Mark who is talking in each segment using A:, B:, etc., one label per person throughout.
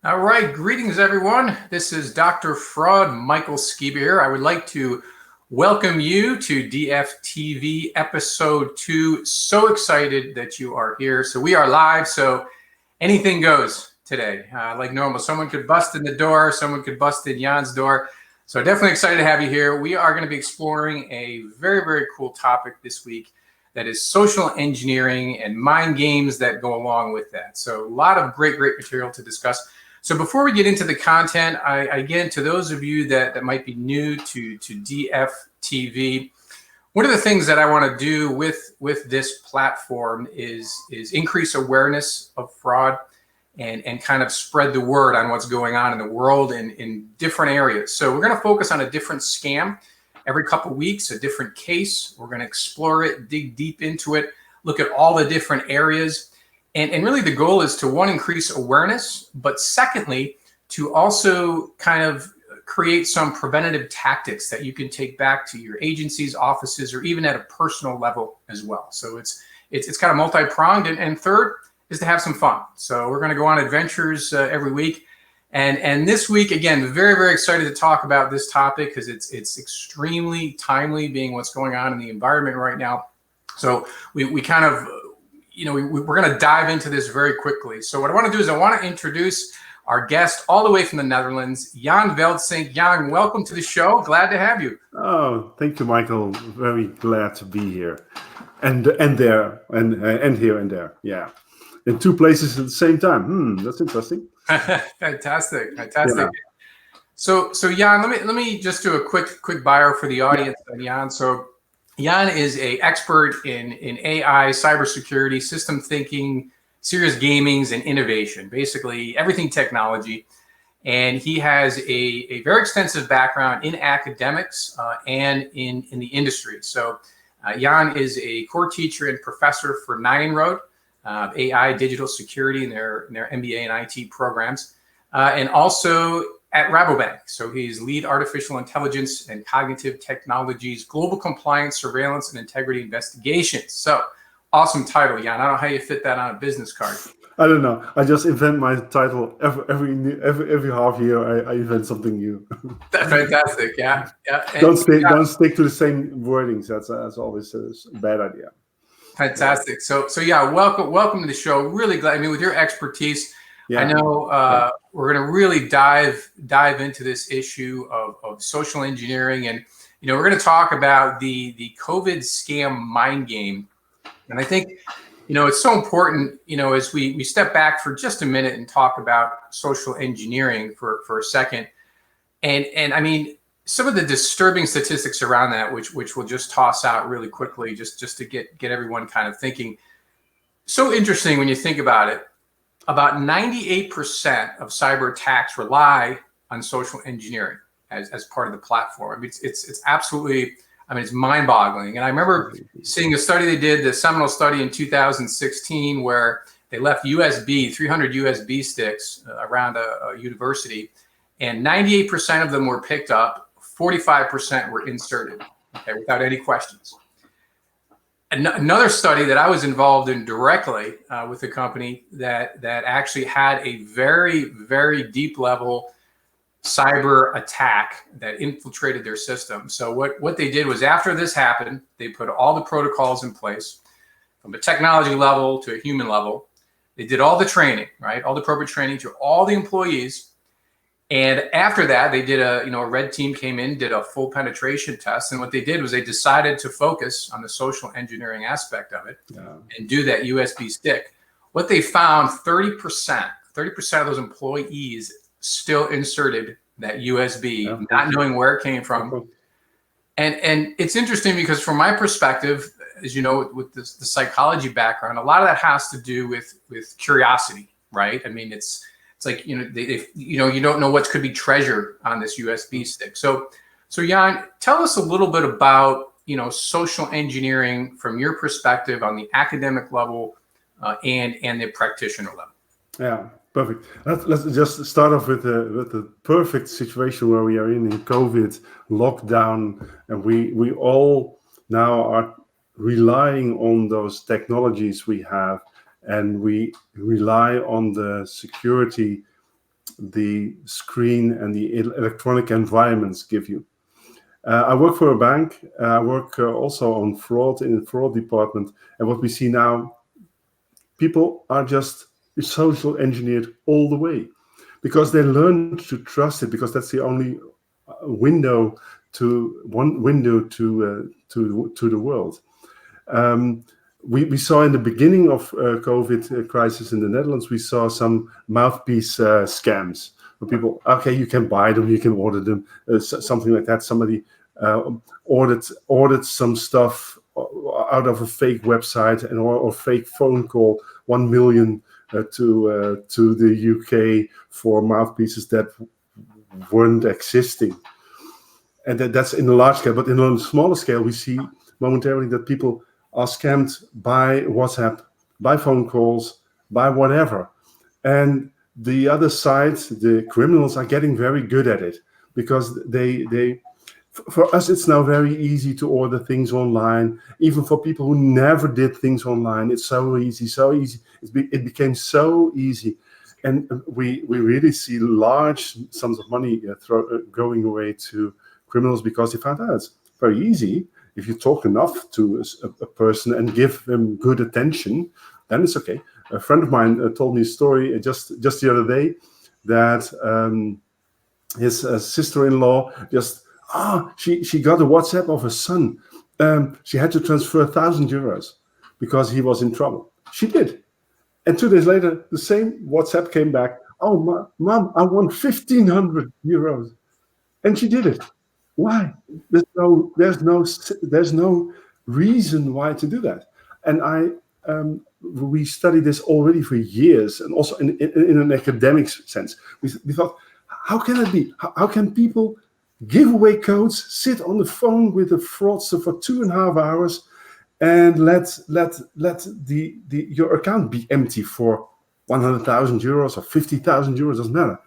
A: All right, greetings everyone. This is Dr. Fraud Michael Skiba here. I would like to welcome you to DFTV Episode 2. So excited that you are here. So we are live, so anything goes today. Like normal, someone could bust in the door, someone could bust in Jan's door. So definitely excited to have you here. We are going to be exploring a very, very cool topic this week. That is social engineering and mind games that go along with that. So a lot of great material to discuss. So before we get into the content, again, to those of you that might be new to DFTV, one of the things that I want to do with this platform is increase awareness of fraud and kind of spread the word on what's going on in the world in different areas. So we're going to focus on a different scam every couple of weeks, a different case. We're going to explore it, dig deep into it, look at all the different areas. And really the goal is to, one, increase awareness, but secondly, to also kind of create some preventative tactics that you can take back to your agencies, offices, or even at a personal level as well. So it's kind of multi-pronged. And third is to have some fun. So we're going to go on adventures every week. And this week, again, very excited to talk about this topic because it's extremely timely, being what's going on in the environment right now. So we kind of, we're going to dive into this very quickly. So what I want to do is I want to introduce our guest all the way from the Netherlands, Jan Veldsink. Jan, welcome to the show. Glad to have you.
B: Oh, thank you, Michael. Very glad to be here, and there, and here and there. Yeah, in two places at the same time. That's interesting.
A: Fantastic. Yeah. So Jan, let me just do a quick bio for the audience on Jan. So Jan is an expert in AI, cybersecurity, system thinking, serious gamings, and innovation, basically everything technology. And he has a very extensive background in academics and in the industry. So Jan is a core teacher and professor for Nijenrode, AI, digital security in their MBA and IT programs, and also at Rabobank. So he's lead artificial intelligence and cognitive technologies, global compliance, surveillance, and integrity investigations. So awesome title, Jan. I don't know how you fit that on a business card.
B: I don't know. I just invent my title every half year. I invent something new.
A: That's fantastic. Yeah.
B: Don't stick to the same wordings. That's always a bad idea.
A: Fantastic. So yeah, welcome to the show. Really glad. I mean, with your expertise, I know we're going to really dive into this issue of social engineering, and we're going to talk about the COVID scam mind game. And I think it's so important as we step back for just a minute and talk about social engineering for a second. And I mean, some of the disturbing statistics around that, which we'll just toss out really quickly, just to get everyone kind of thinking. So interesting when you think about it. About 98% of cyber attacks rely on social engineering as part of the platform. I mean, it's absolutely, it's mind-boggling. And I remember seeing a study they did, the seminal study in 2016, where they left 300 USB sticks around a university, and 98% of them were picked up, 45% were inserted, without any questions. Another study that I was involved in directly with a company that actually had a very deep level cyber attack that infiltrated their system. So what they did was, after this happened, they put all the protocols in place from a technology level to a human level. They did all the training, right? All the appropriate training to all the employees. And after that, they did a red team came in, did a full penetration test. And what they did was they decided to focus on the social engineering aspect of it and do that USB stick. What they found, 30% of those employees still inserted that USB, not knowing where it came from. And it's interesting because from my perspective, as you know, with the psychology background, a lot of that has to do with curiosity, right? I mean, it's like, you don't know what could be treasure on this USB stick. So Jan, tell us a little bit about, social engineering from your perspective on the academic level and the practitioner level.
B: Yeah, perfect. Let's just start off with the perfect situation where we are in COVID lockdown, and we all now are relying on those technologies we have, and we rely on the security the screen and the electronic environments give you. I work for a bank. I work also on fraud in the fraud department. And what we see now, people are just social engineered all the way because they learn to trust it, because that's the only window to the world. We saw in the beginning of COVID crisis in the Netherlands, we saw some mouthpiece scams where people, okay, you can buy them, you can order them, something like that. Somebody ordered some stuff out of a fake website or fake phone call, 1 million to the UK for mouthpieces that weren't existing. And that's in a large scale, but in a smaller scale, we see momentarily that people are scammed by WhatsApp, by phone calls, by whatever. And the other side, the criminals, are getting very good at it, because for us, it's now very easy to order things online. Even for people who never did things online, it's so easy. It became so easy. And we really see large sums of money going away to criminals because they found out it's very easy. If you talk enough to a person and give them good attention, then it's okay. A friend of mine told me a story just the other day that his sister-in-law she got a WhatsApp of her son. She had to transfer 1,000 euros because he was in trouble. She did. And 2 days later, the same WhatsApp came back. Oh, Mom, I want 1,500 euros. And she did it. Why? There's no reason why to do that. And we studied this already for years, and also in an academic sense. We thought, how can it be? How can people give away codes, sit on the phone with a fraudster for 2.5 hours, and let your account be empty for 100,000 euros or 50,000 euros? Doesn't matter.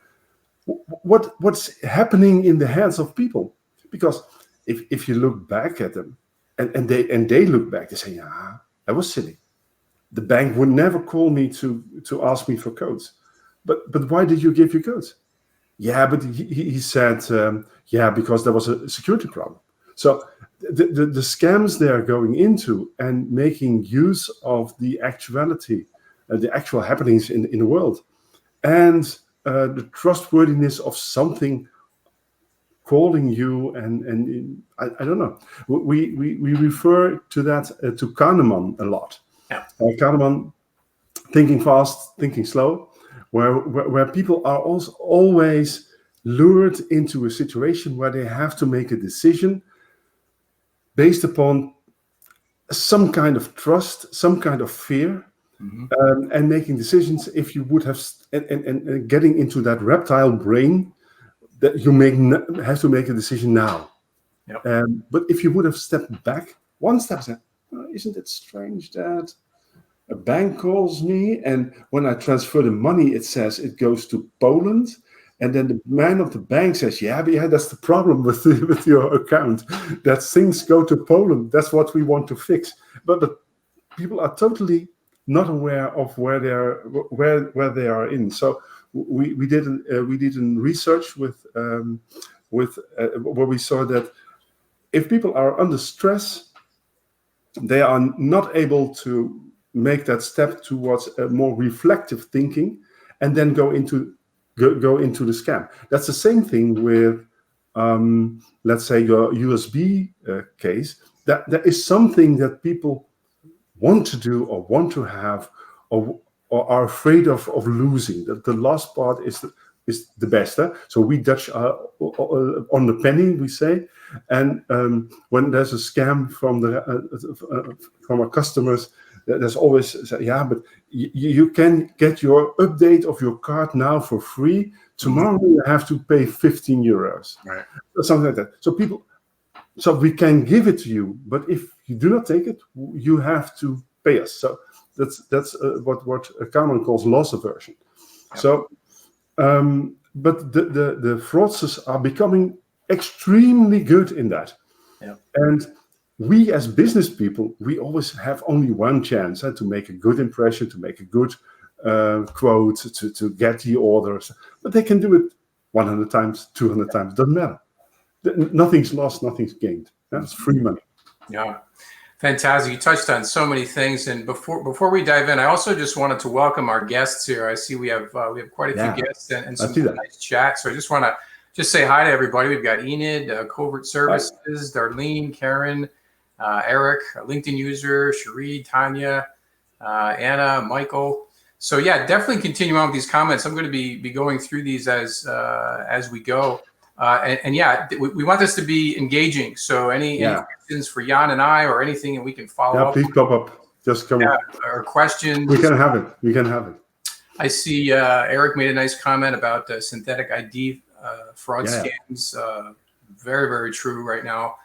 B: What's happening in the heads of people? Because if you look back at them, and they look back, they say, yeah, that was silly. The bank would never call me to ask me for codes. But why did you give your codes? Yeah, but he said, because there was a security problem. So the scams they are going into and making use of the actuality, the actual happenings in the world, and the trustworthiness of something calling you, and I don't know. We refer to that to Kahneman a lot.
A: Yeah.
B: Kahneman, thinking fast, thinking slow, where people are also always lured into a situation where they have to make a decision based upon some kind of trust, some kind of fear, and making decisions. If you would have and getting into that reptile brain, that you have to make a decision now.
A: Yep.
B: But if you would have stepped back one step, said, isn't it strange that a bank calls me, and when I transfer the money, it says it goes to Poland, and then the man of the bank says, yeah, that's the problem with your account, that things go to Poland. That's what we want to fix. But people are totally not aware of where they are in. So we did research with where we saw that if people are under stress, they are not able to make that step towards a more reflective thinking, and then go into the scam. That's the same thing with, let's say, your USB case. That there is something that people want to do or want to have, or are afraid of losing. The last part is the best. So we Dutch are on the penny, we say. And when there's a scam from our customers, there's always, yeah, but you can get your update of your card now for free. Tomorrow you have to pay 15 euros,
A: right,
B: or something like that. So we can give it to you, but if you do not take it, you have to pay us. So that's what Kahneman calls loss aversion. Yep. So, but the fraudsters are becoming extremely good in that.
A: Yep.
B: And we as business people, we always have only one chance to make a good impression, to make a good quote to get the orders, but they can do it 100 times, 200 times, doesn't matter. Nothing's lost, nothing's gained. That's free money.
A: Yeah. Fantastic. You touched on so many things. And before we dive in, I also just wanted to welcome our guests here. I see we have quite a few guests and some nice chat. So I just want to say hi to everybody. We've got Enid, Covert Services, Darlene, Karen, Eric, LinkedIn user, Cherie, Tanya, Anna, Michael. So yeah, definitely continue on with these comments. I'm going to be going through these as we go. And yeah, we want this to be engaging. So any questions for Jan and I, or anything that we can follow up?
B: Please pop up. Just come up.
A: Or questions.
B: We can have it.
A: I see Eric made a nice comment about synthetic ID fraud scams. Very, very true right now.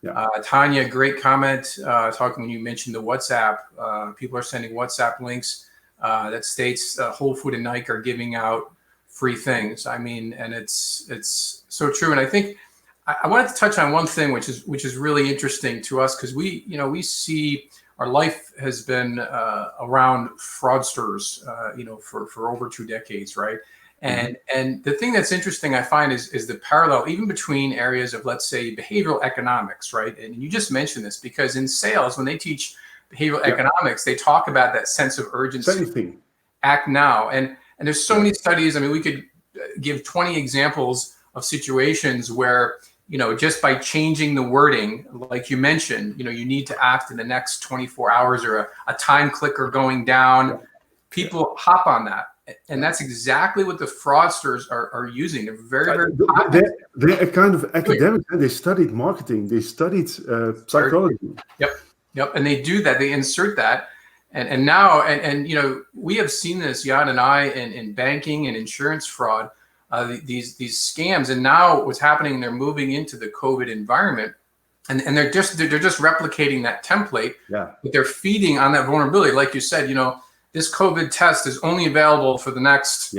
A: Yeah. Tanya, great comment. Talking when you mentioned the WhatsApp. People are sending WhatsApp links that states Whole Food and Nike are giving out free things. I mean, and it's so true. And I think I wanted to touch on one thing, which is really interesting to us, because we see our life has been around fraudsters, for over 2 decades, right? And the thing that's interesting, I find, is the parallel even between areas of, let's say, behavioral economics, right? And you just mentioned this, because in sales, when they teach behavioral economics, they talk about that sense of urgency, act now. And there's so many studies. I mean, we could give 20 examples of situations where, just by changing the wording, like you mentioned, you need to act in the next 24 hours, or a time clicker going down, people hop on that. And that's exactly what the fraudsters are using. They're very, very
B: they're a kind of academic. They studied marketing. They studied psychology.
A: Yep. And they do that. They insert that. And now, we have seen this, Jan and I, in banking and insurance fraud, these scams. And now what's happening, they're moving into the COVID environment, and they're just replicating that template, but they're feeding on that vulnerability. Like you said, this COVID test is only available for the next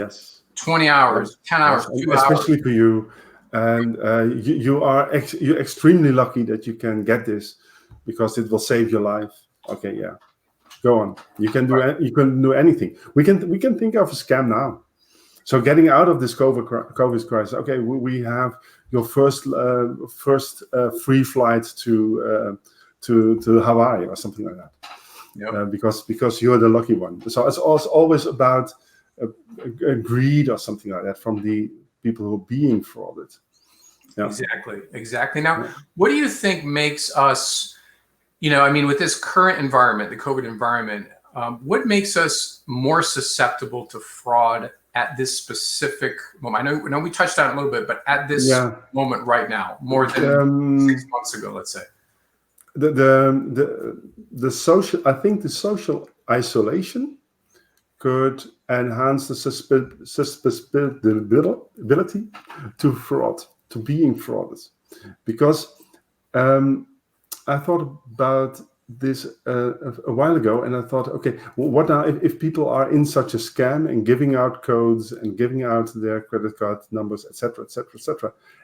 A: 20 hours, 10 hours, 2 hours.
B: Especially for you. And you're extremely lucky that you can get this, because it will save your life. Okay, yeah. Go on. You can do anything. We can think of a scam now. So getting out of this COVID crisis. Okay, we have your first free flight to Hawaii or something like that. Because you're the lucky one. So it's always about a greed or something like that from the people who are being frauded. Yeah.
A: Exactly. Now, what do you think makes us, with this current environment, the COVID environment, what makes us more susceptible to fraud at this specific moment? I know we touched on it a little bit, but at this moment right now, more than 6 months ago, let's say.
B: The social isolation could enhance the susceptibility to fraud, to being frauded, because I thought about this a while ago, and I thought, okay, what now if people are in such a scam and giving out codes and giving out their credit card numbers, etc.,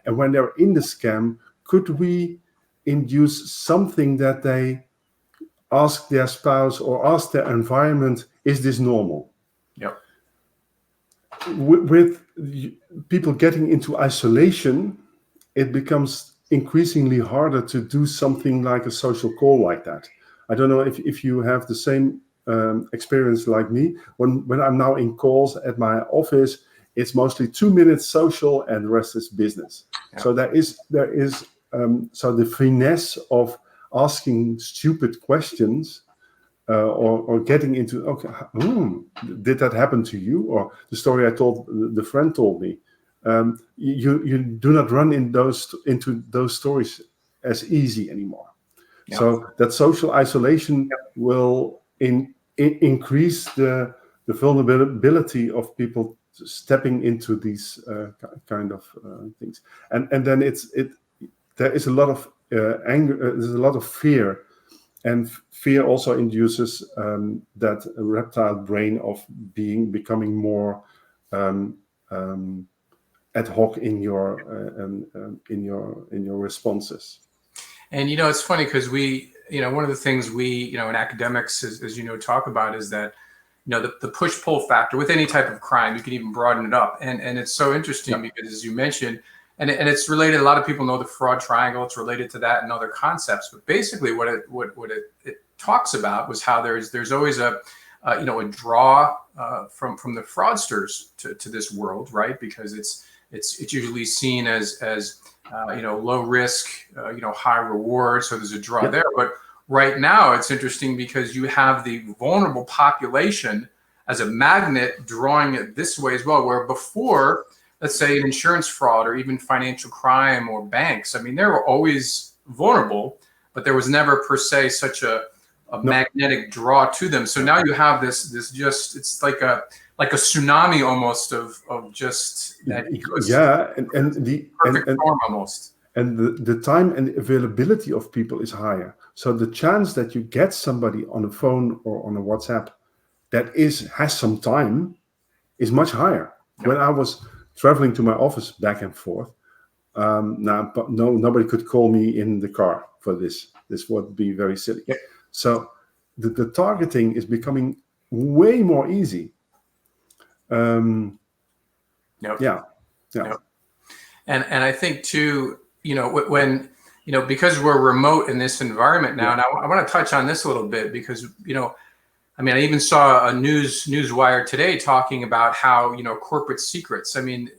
B: and when they're in the scam, could we induce something that they ask their spouse or ask their environment, is this normal?
A: Yep.
B: With people getting into isolation, it becomes increasingly harder to do something like a social call like that. I don't know if you have the same experience like me. When I'm now in calls at my office, it's mostly 2 minutes social and the rest is business. Yeah. So there is so the finesse of asking stupid questions or getting into, did that happen to you? Or the story I told, the friend told me. You do not run into those stories as easy anymore. Yeah. So that social isolation will increase the vulnerability of people stepping into these kind of things, and then there is a lot of anger. There's a lot of fear, and fear also induces that reptile brain of becoming more ad hoc in your responses.
A: And it's funny because we, one of the things we, in academics, as talk about is that, the push-pull factor with any type of crime. You can even broaden it up, and it's so interesting because, as you mentioned, and it's related. A lot of people know the fraud triangle. It's related to that and other concepts. But basically, what it talks about was how there's always a draw from the fraudsters to this world, right? Because it's usually seen as low risk, high reward. So there's a draw there. But right now, it's interesting because you have the vulnerable population as a magnet drawing it this way as well, where before, let's say an insurance fraud or even financial crime or banks, I mean, they were always vulnerable, but there was never per se such a magnetic draw to them. So now you have this just, it's like a tsunami almost of just that ecosystem.
B: Yeah, and the
A: perfect form almost.
B: And the time and availability of people is higher. So the chance that you get somebody on a phone or on a WhatsApp that has some time is much higher. Yep. When I was traveling to my office back and forth, nobody could call me in the car for this. This would be very silly. Yep. So the targeting is becoming way more easy.
A: Yep.
B: Yeah.
A: Yep. And I think too, when because we're remote in this environment now, and I want to touch on this a little bit because I even saw a newswire today talking about how corporate secrets. I mean,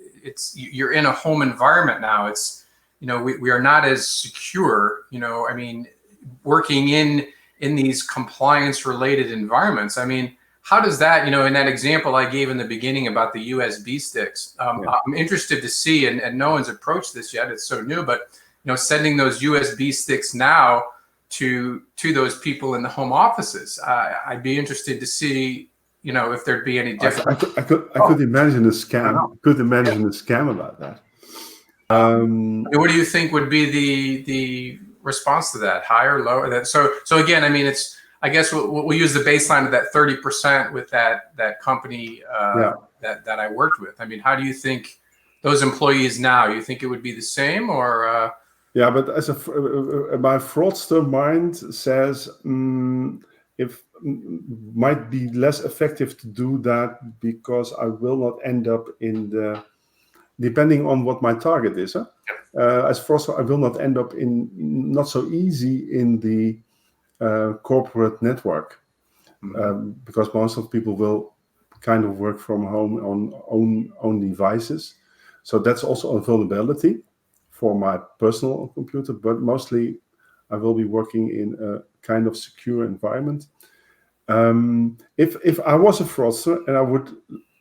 A: you're in a home environment now. It's we are not as secure. Working in these compliance related environments. I mean, how does that, in that example I gave in the beginning about the USB sticks, I'm interested to see, and no one's approached this yet. It's so new, but sending those USB sticks now to those people in the home offices, I'd be interested to see, if there'd be any difference.
B: I could imagine a scam. Could imagine a scam about that.
A: What do you think would be the response to that? Higher, lower? So again, I guess we'll use the baseline of that 30% with that company that I worked with. I mean, how do you think those employees now? You think it would be the same, or?
B: Yeah, but as my fraudster mind says, if might be less effective to do that because I will not end up in depending on what my target is. As fraudster, I will not end up in not so easy in the corporate network, because most of people will kind of work from home on own devices. So that's also a vulnerability for my personal computer, but mostly I will be working in a kind of secure environment. If I was a fraudster and I would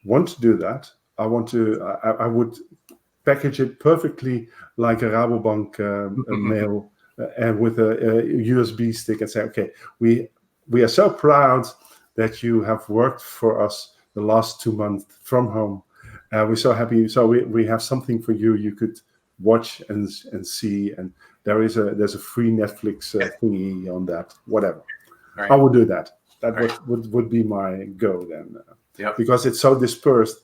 B: want to do that, I would package it perfectly like a Rabobank mail and with a USB stick and say, okay, we are so proud that you have worked for us the last 2 months from home. We're so happy. So we have something for you. You could watch and see, and there's a free Netflix thingy on that. Whatever. Right. I would do that. That would be my go then, because it's so dispersed.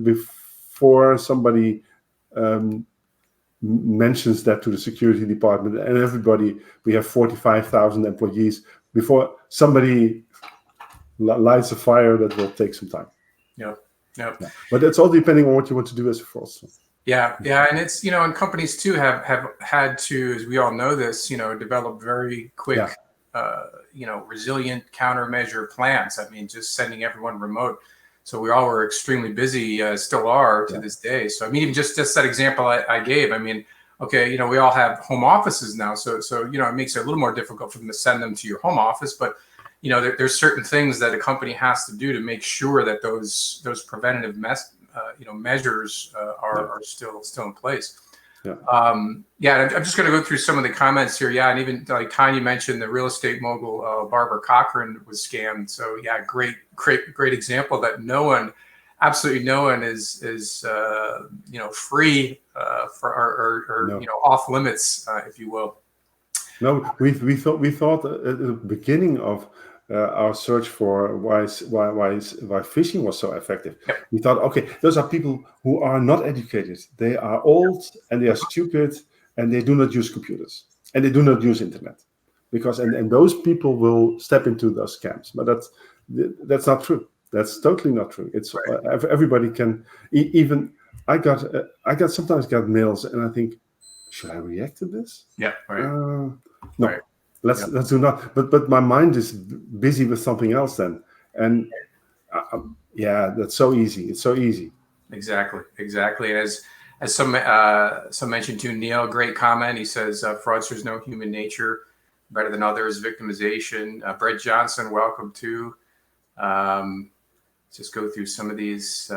B: Before somebody mentions that to the security department and everybody, we have 45,000 employees. Before somebody lights a fire, that will take some time.
A: Yeah.
B: But it's all depending on what you want to do as a fraudster.
A: Yeah, and it's and companies too have had to, as we all know this, develop very quick, resilient countermeasure plans. I mean, just sending everyone remote. So we all were extremely busy, still are to this day. So I mean, even just that example I gave. I mean, okay, we all have home offices now, so it makes it a little more difficult for them to send them to your home office. But there's certain things that a company has to do to make sure that those preventative measures are still in place. I'm just going to go through some of the comments here. Yeah, and even like Tanya mentioned, the real estate mogul Barbara Cochran was scammed. So yeah, great example that absolutely no one is free or off limits, if you will.
B: No, we thought at the beginning of our search for why phishing was so effective. Yep. We thought, okay, those are people who are not educated. They are old and they are stupid and they do not use computers and they do not use internet, because and those people will step into those scams. But That's not true. That's totally not true. It's
A: Right.
B: everybody can. Even I got sometimes got mails, and I think, should I react to this?
A: Yeah. Right.
B: No,
A: Right.
B: let's do not. But my mind is busy with something else then, and yeah, that's so easy. It's so easy.
A: Exactly. Exactly. As some mentioned too, Neil, great comment. He says fraudsters know human nature better than others. Victimization. Brett Johnson, welcome to. Just go through some of these.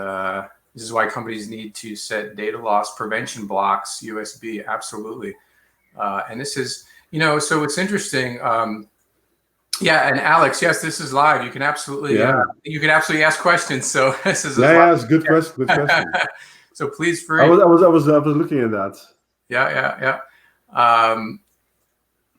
A: This is why companies need to set data loss prevention blocks, USB. Absolutely. And this is, so it's interesting. Yeah, and Alex, yes, this is live. You can absolutely, ask questions. So this is
B: it's good question. Good question.
A: So please free.
B: I was looking at that.
A: Yeah.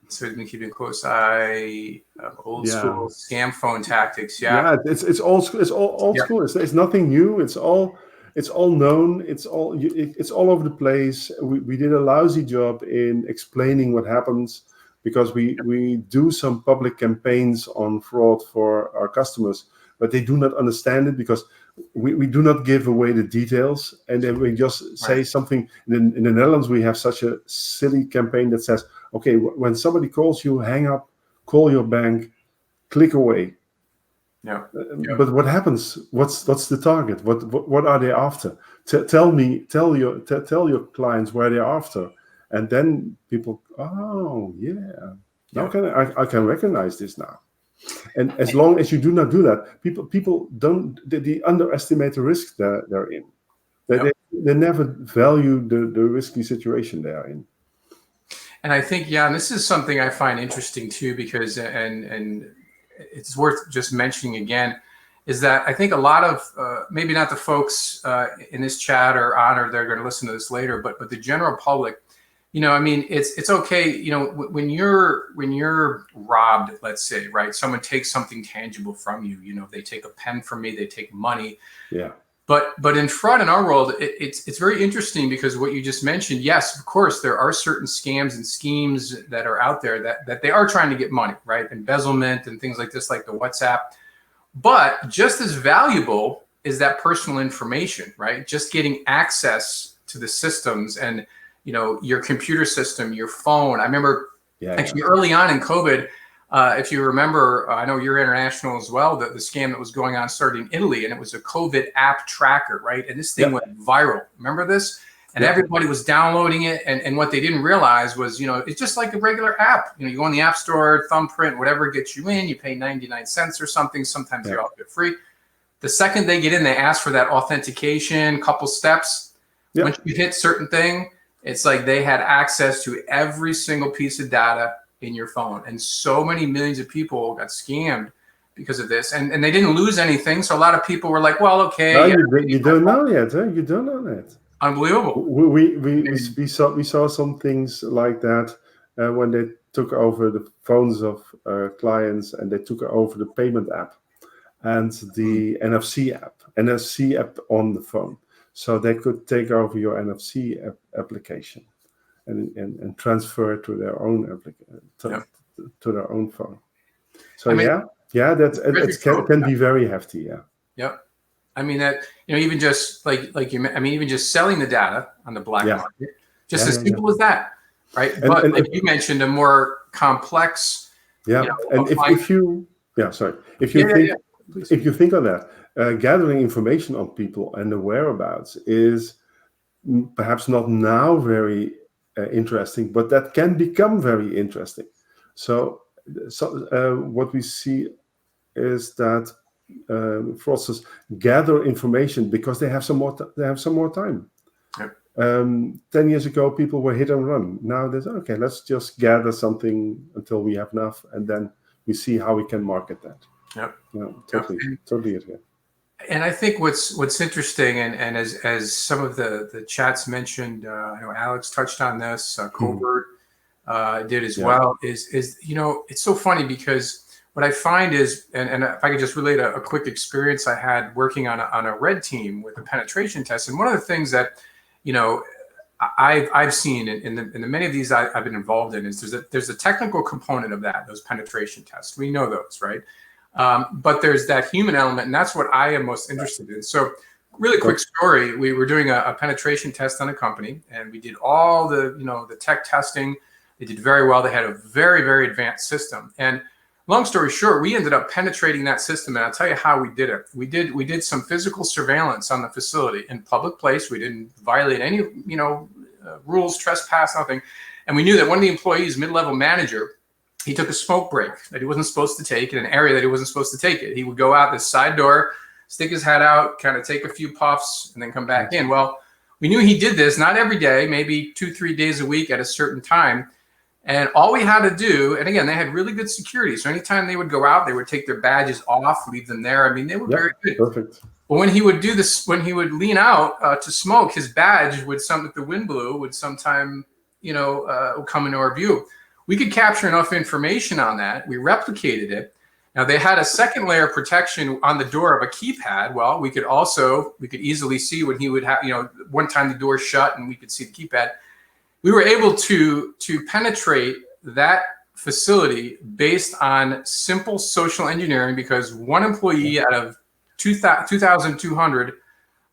A: So we've been keeping a close eye. Old school scam phone tactics. Yeah.
B: It's old school. It's all old school. It's nothing new. It's all known. It's all over the place. We did a lousy job in explaining what happens, because we do some public campaigns on fraud for our customers, but they do not understand it because we do not give away the details, and then we just say something. In the Netherlands, we have such a silly campaign that says, okay, when somebody calls you, hang up, call your bank, click away.
A: Yeah.
B: But what happens? What's the target? What are they after? Tell your clients where they're after, and then people, oh yeah, now I can recognize this now. And as long as you do not do that, people don't they underestimate the risk they're in. They never value the risky situation they are in.
A: And I think, and this is something I find interesting too, because and it's worth just mentioning again, is that I think a lot of maybe not the folks in this chat or they're going to listen to this later, but the general public, I mean, it's okay, when you're robbed, let's say, right? Someone takes something tangible from you, they take a pen from me, they take money.
B: Yeah.
A: But in fraud in our world, it's very interesting, because what you just mentioned, yes, of course, there are certain scams and schemes that are out there that they are trying to get money, right? Embezzlement and things like this, like the WhatsApp. But just as valuable is that personal information, right? Just getting access to the systems and, your computer system, your phone. I remember actually early on in COVID, if you remember, I know you're international as well, the scam that was going on started in Italy, and it was a COVID app tracker, right? And this thing went viral. Remember this? And everybody was downloading it. And what they didn't realize was, it's just like a regular app. You go on the App Store, thumbprint, whatever gets you in, you pay 99 cents or something. Sometimes they're all free. The second they get in, they ask for that authentication, couple steps. Once you hit certain thing, it's like they had access to every single piece of data in your phone. And so many millions of people got scammed because of this. And they didn't lose anything. So a lot of people were like, well, okay.
B: No, you don't know yet, huh? You don't know that.
A: Unbelievable.
B: We saw some things like that when they took over the phones of clients, and they took over the payment app and the NFC app on the phone. So they could take over your NFC application and transfer it to their own to their own phone. So that can be very hefty. Yeah.
A: Yep. I mean that even just even just selling the data on the black market, just as simple as that, right? But like you mentioned, a more complex.
B: Yeah. And if you think of that, gathering information on people and the whereabouts is perhaps not now very interesting, but that can become very interesting. So what we see is that fraudsters gather information because they have some more time. 10 years ago, people were hit and run. Now there's okay, let's just gather something until we have enough, and then we see how we can market that. Totally agree.
A: And I think what's interesting, and as some of the chats mentioned, I know Alex touched on this, Covert did as well, is it's so funny, because what I find is, and if I could just relate a quick experience I had working on a red team with a penetration test, and one of the things that I've seen in the many of these I've been involved in is there's a technical component of those penetration tests. We know those, right? But there's that human element, and that's what I am most interested in. So really quick story. We were doing a penetration test on a company, and we did all the tech testing. They did very well. They had a very, very advanced system. And long story short, we ended up penetrating that system, and I'll tell you how we did it. We did some physical surveillance on the facility in public place. We didn't violate any rules, trespass, nothing. And we knew that one of the employees, mid-level manager, he took a smoke break that he wasn't supposed to take in an area that he wasn't supposed to take it. He would go out this side door, stick his head out, kind of take a few puffs, and then come back in. Well, we knew he did this, not every day, maybe 2-3 days a week at a certain time. And all we had to do, and again, they had really good security. So anytime they would go out, they would take their badges off, leave them there. I mean, they were very good.
B: Perfect.
A: But when he would do this, when he would lean out to smoke, his badge would, if the wind blew, would sometime, come into our view. We could capture enough information on that. We replicated it. Now they had a second layer of protection on the door of a keypad. Well, we could easily see when he would have, one time the door shut and we could see the keypad. We were able to penetrate that facility based on simple social engineering, because one employee out of 2,200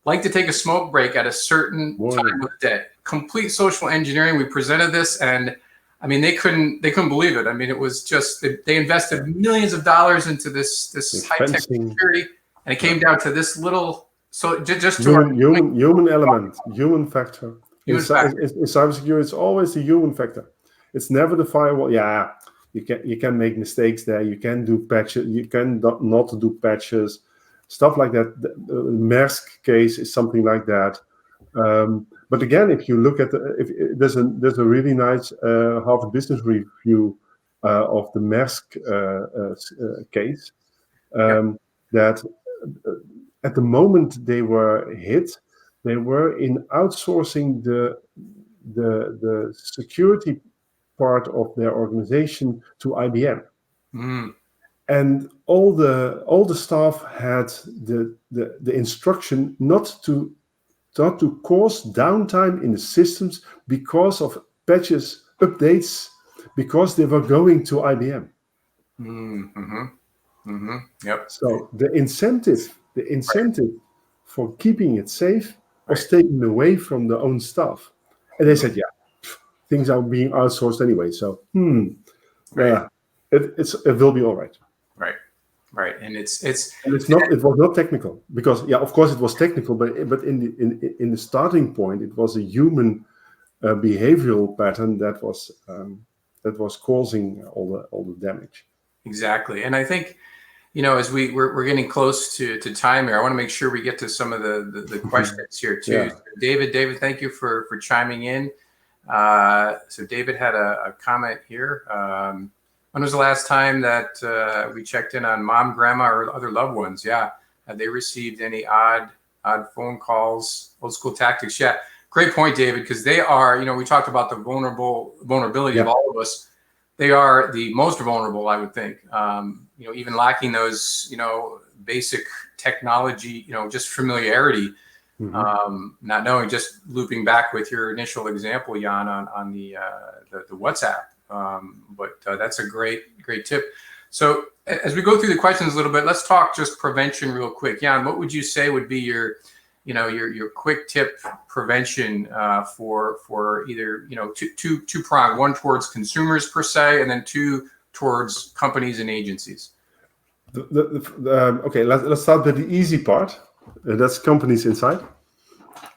A: liked to take a smoke break at a certain time of the day. Complete social engineering. We presented this, and I mean, they couldn't believe it. I mean, it was just, they invested millions of dollars into this high-tech security, and it came down to this little, so just to
B: human element, human factor. In cybersecurity, it's always the human factor. It's never the firewall. Yeah, you can make mistakes there. You can do patches. You can not do patches. Stuff like that. The Maersk case is something like that. But again, if you look at there's a really nice Harvard Business Review of the Maersk case that at the moment they were hit. They were in outsourcing the security part of their organization to IBM, and all the staff had the instruction not to cause downtime in the systems because of patches, updates, because they were going to IBM.
A: Yep.
B: So the incentive for keeping it safe was taken away from their own staff. And they said, things are being outsourced anyway. So, it will be all right.
A: Right. And it
B: was not technical, because of course it was technical, but in the starting point, it was a human behavioral pattern that was causing all the damage.
A: Exactly. And I think, as we're getting close to time here, I want to make sure we get to some of the questions here too. So David, thank you for chiming in. So David had a comment here. When was the last time that we checked in on mom, grandma, or other loved ones? Yeah. Have they received any odd phone calls, old school tactics? Yeah. Great point, David, because they are, we talked about the vulnerability of all of us. They are the most vulnerable, I would think. Even lacking those, basic technology, just familiarity, not knowing, just looping back with your initial example, Jan, on the WhatsApp. But that's a great tip. So as we go through the questions a little bit, let's talk just prevention real quick. Jan, what would you say would be your quick tip prevention for either, two prong, one towards consumers per se, and then two towards companies and agencies?
B: Okay, let's start with the easy part. That's companies inside.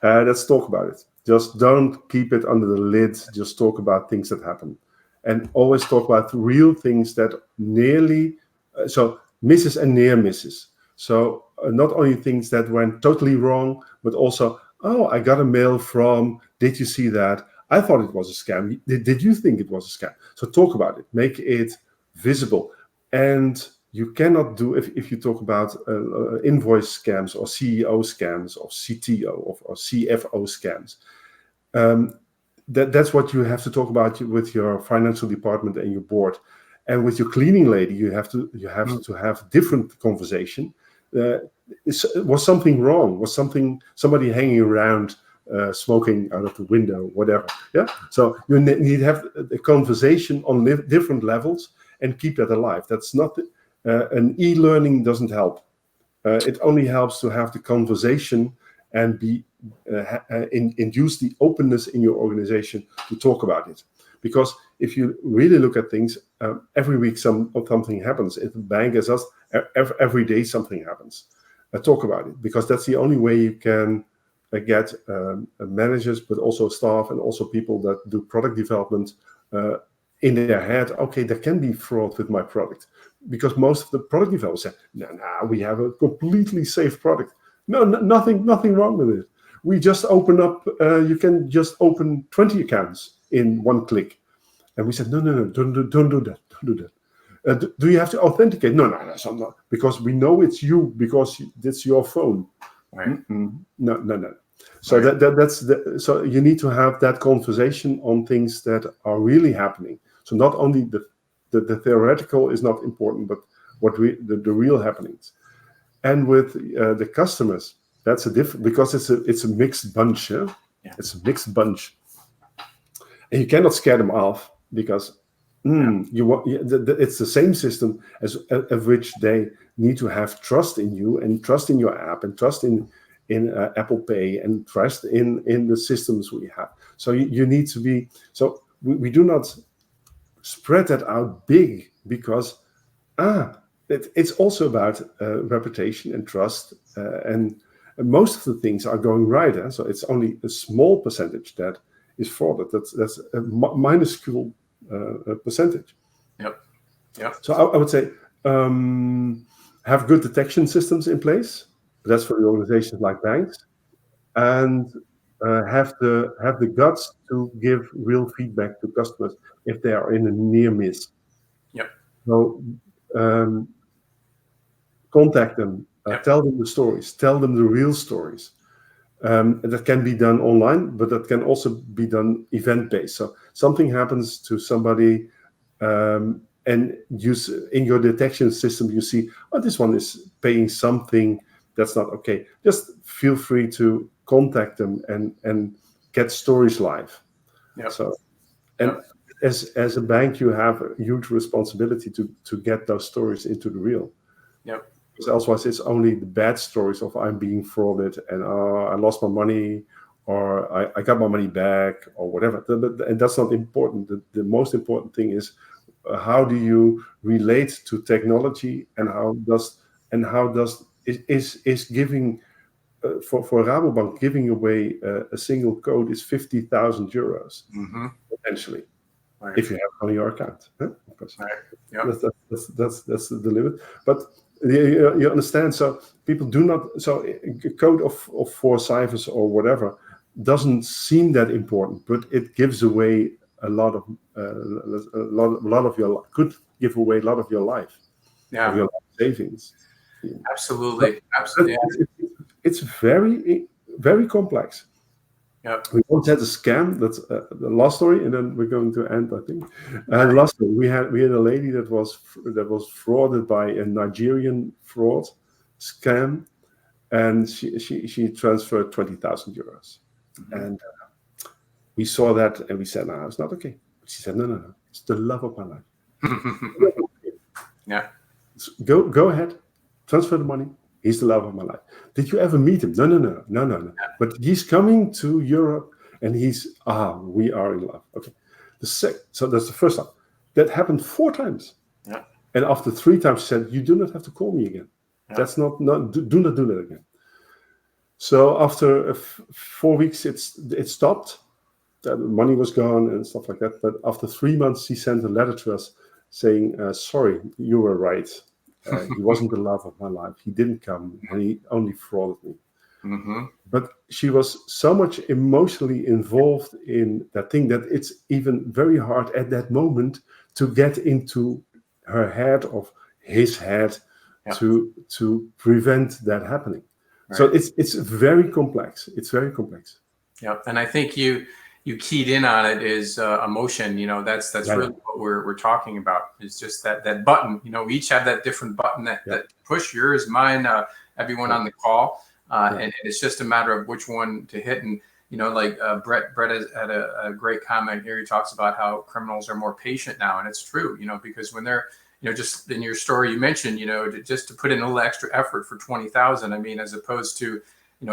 B: Let's talk about it. Just don't keep it under the lid. Just talk about things that happen. And always talk about real things that so misses and near misses. So not only things that went totally wrong, but also, I got a mail from, did you see that? I thought it was a scam. Did you think it was a scam? So talk about it, make it visible. And you cannot do, if you talk about invoice scams or CEO scams or CTO or CFO scams, that's what you have to talk about with your financial department and your board. And with your cleaning lady, you have to have different conversation. Was something wrong? Was somebody hanging around, smoking out of the window, whatever? Yeah. So you need to have a conversation on different levels and keep that alive. That's not An e-learning doesn't help. It only helps to have the conversation and induce the openness in your organization to talk about it. Because if you really look at things, every week something happens. If the bank is us, every day something happens. Talk about it, because that's the only way you can get managers, but also staff and also people that do product development in their head, okay, there can be fraud with my product. Because most of the product developers say, no, we have a completely safe product. No, nothing wrong with it. We just open up, you can just open 20 accounts in one click. And we said, no, don't do that. Do you have to authenticate? No, I'm not. Because we know it's you, because it's your phone.
A: Right.
B: No. So right. So you need to have that conversation on things that are really happening. So not only the theoretical is not important, but the real happenings. And with the customers, that's a different, because it's a mixed bunch. Yeah? It's a mixed bunch, and you cannot scare them off, because it's the same system as of which they need to have trust in you and trust in your app and trust in Apple Pay and trust in the systems we have. So you need to be. So we do not spread that out big, because it's also about reputation and trust, and most of the things are going right. So it's only a small percentage that is frauded. That's a minuscule percentage.
A: Yep.
B: So I would say have good detection systems in place. That's for the organizations like banks, and have the guts to give real feedback to customers if they are in a near miss.
A: Yep.
B: So contact them, tell them the stories, tell them the real stories. That can be done online, but that can also be done event-based. So something happens to somebody, and in your detection system, you see, this one is paying something that's not okay. Just feel free to contact them and get stories live.
A: Yep.
B: So, and as a bank, you have a huge responsibility to get those stories into the real.
A: Yep.
B: Because otherwise, it's only the bad stories of I'm being frauded and I lost my money, or I got my money back, or whatever. And that's not important. The most important thing is how do you relate to technology, and how does giving for Rabobank, giving away a single code is 50,000 euros potentially, right, if you have it on your account. Of course.
A: Right. Yep.
B: That's the limit. But you understand. So people do not. So a code of 4 ciphers or whatever doesn't seem that important, but it gives away a lot of your, could give away a lot of your life.
A: Yeah.
B: Of your life savings.
A: Absolutely.
B: It's very, very complex.
A: Yep.
B: We once had a scam. That's the last story, and then we're going to end, I think. Last story, we had a lady that was frauded by a Nigerian fraud scam, and she transferred 20,000 euros, and we saw that, and we said, "No, it's not okay." She said, "No, it's the love of my life."
A: Yeah.
B: Go ahead, transfer the money. He's the love of my life. Did you ever meet him? No. But he's coming to Europe, and we are in love. Okay. So that's the first time. That happened 4 times.
A: Yeah.
B: And after 3 times, she said, "You do not have to call me again. Yeah. That's not do not do that again." So after 4 weeks, it stopped. The money was gone and stuff like that. But after 3 months, she sent a letter to us saying, "Sorry, you were right. He wasn't the love of my life. He didn't come, and he only frauded me." But she was so much emotionally involved in that thing that it's even very hard at that moment to get into her head, of his head, to prevent that happening. Right. So it's very complex. It's very complex.
A: Yeah, and I think you keyed in on it, is emotion. That's really what we're talking about. It's just that button. We each have that different button that push. Yours, mine, everyone on the call, and it's just a matter of which one to hit. And like Brett has had a great comment here. He talks about how criminals are more patient now, and it's true. Because when they're just in your story you mentioned, just to put in a little extra effort for 20,000. I mean, as opposed to,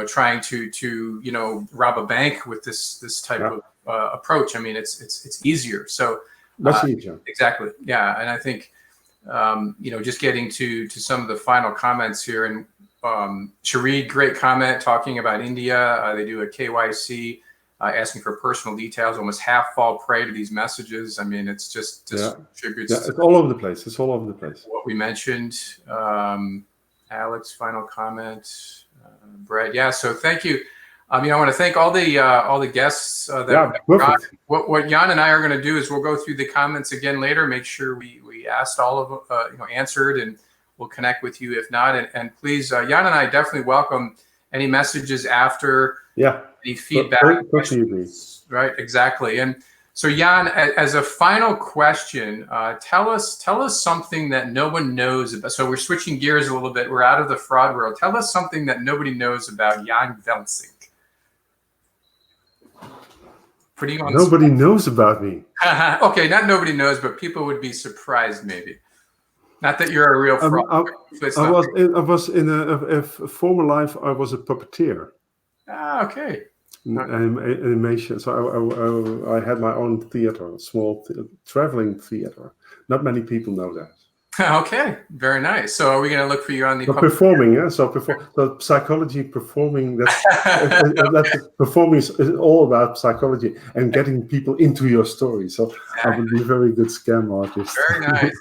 A: trying to rob a bank with this type of approach. I mean, it's easier. So
B: much easier.
A: Exactly. Yeah. And I think, just getting to some of the final comments here, and Sharid, great comment talking about India. They do a KYC, asking for personal details. Almost half fall prey to these messages. I mean, it's just contributes.
B: Yeah, it's all over the place. It's all over the place.
A: What we mentioned. Alex, final comment. Brett, yeah. So thank you. I want to thank all the guests that got. What Jan and I are going to do is we'll go through the comments again later. Make sure we asked all of them, answered, and we'll connect with you if not. And please, Jan and I definitely welcome any messages after.
B: Yeah.
A: Any feedback. Right. Exactly. And so, Jan, as a final question, tell us something that no one knows about. So we're switching gears a little bit. We're out of the fraud world. Tell us something that nobody knows about Jan Veldsink.
B: Nobody knows about me.
A: Okay, not nobody knows, but people would be surprised maybe. Not that you're a real fraud.
B: I was in a former life. I was a puppeteer.
A: Ah, okay.
B: Animation. So I had my own theater, small traveling theater. Not many people know that.
A: Okay, very nice. So are we going to look for you on the
B: performing? Yeah, so psychology performing. Performing is all about psychology and getting people into your story. So exactly. I would be a very good scam artist.
A: Very nice.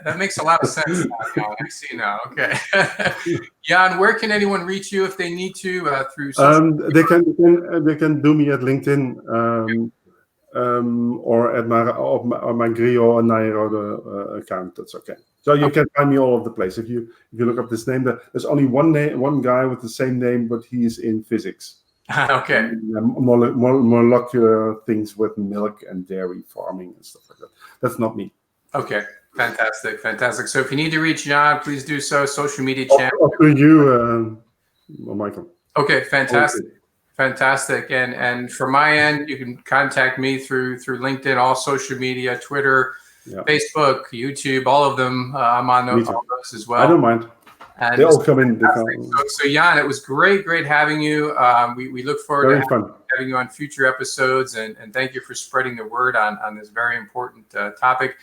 A: That makes a lot of sense now, Jan. I see now. Okay, Jan, where can anyone reach you if they need to through?
B: They can do me at LinkedIn. Or at my Grio or Nairo account. That's okay. So you can find me all over the place. If you look up this name, there's only one guy with the same name, but he's in physics.
A: Okay.
B: Molecular things with milk and dairy farming and stuff like that. That's not me.
A: Okay. Fantastic. So if you need to reach Jan, please do so. Social media channel.
B: Up to you, Michael.
A: Okay. Fantastic. Okay. Fantastic. And from my end, you can contact me through LinkedIn, all social media, Twitter, Facebook, YouTube, all of them. I'm on all those as well.
B: I don't mind.
A: And
B: they all come in.
A: So Jan, it was great having you. We look forward to having you on future episodes, and thank you for spreading the word on this very important topic.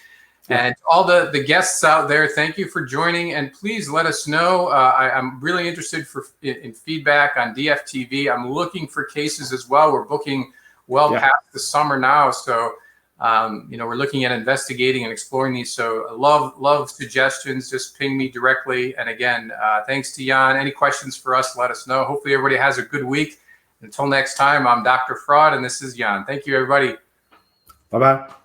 A: And all the guests out there, thank you for joining. And please let us know. I'm really interested in feedback on DFTV. I'm looking for cases as well. We're booking past the summer now. So, we're looking at investigating and exploring these. So love suggestions. Just ping me directly. And again, thanks to Jan. Any questions for us, let us know. Hopefully everybody has a good week. Until next time, I'm Dr. Fraud, and this is Jan. Thank you, everybody.
B: Bye-bye.